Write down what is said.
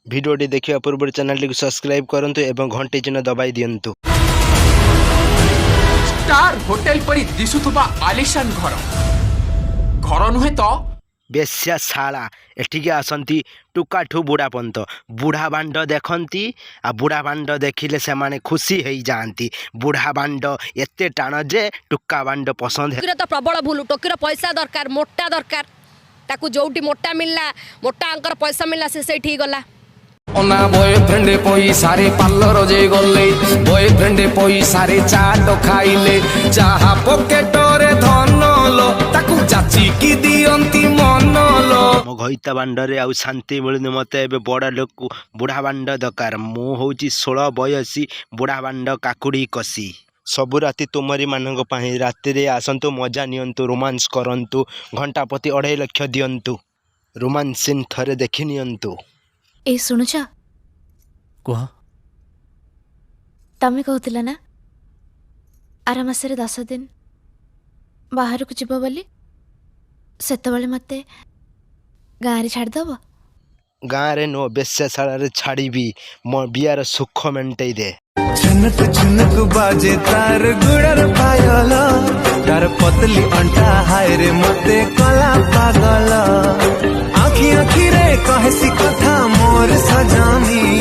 भिडियोटी देखिया पूर्व चैनल को सब्सक्राइब करंतु एवं घंटी चिन्ह दबाई दियंतु। स्टार होटल परी दिशुथुबा आलिशान घर घर नुहे तो बेस्या शाला एठिके आसंती टुकाठू बुढ़ा पंत बुढ़ा बांड देखती आ बुढ़ा बांड देखिले से माने खुशी हो जाती। बुढ़ा बांड एते टाण जे टुका बांड पसंद है तो प्रबल भूल टोकीर पैसा दरकार मोटा दरकार ताकू जोटी मोटा मिलला मोटा अंकर पैसा मिलला से ठीक गला ओना बॉयफ्रेंड पैसा रे पार्लर जे गले बॉयफ्रेंड पैसा रे चाट खाइले चाहा पॉकेट रे धन लो ताकू चाची की दियंती मन लो मो घइता बांडरे आउ शांति मिलुनि मते एबे बड़ा लोक बुढ़ा बांड दरकार। मु होची 16 बयसी बुढ़ा बांड काकुड़ी कसी सबु राति तुमरी मानक पाही राति रे आसंतु मजा नियंतु रोमांस करंतु घंटा प्रति 2.5 लाख दियंतु रोमांस सीन थरे देखि नियंतु। ए शुणुच कह तमें कहूला ना आर मासरे 10 दिन बाहर को जीव बोली सेतबले मते गाँव छाड़देव गाँव रे नो बेस्याशाला रे छाड़ीबी मो बियार सुख मेंटई दे। झुनक झुनक बाजे तार गुड़र पायल तार पतली अंटा हाय रे मते कला पागल आखी आखी रे कहे सी कथा मोर सजानी।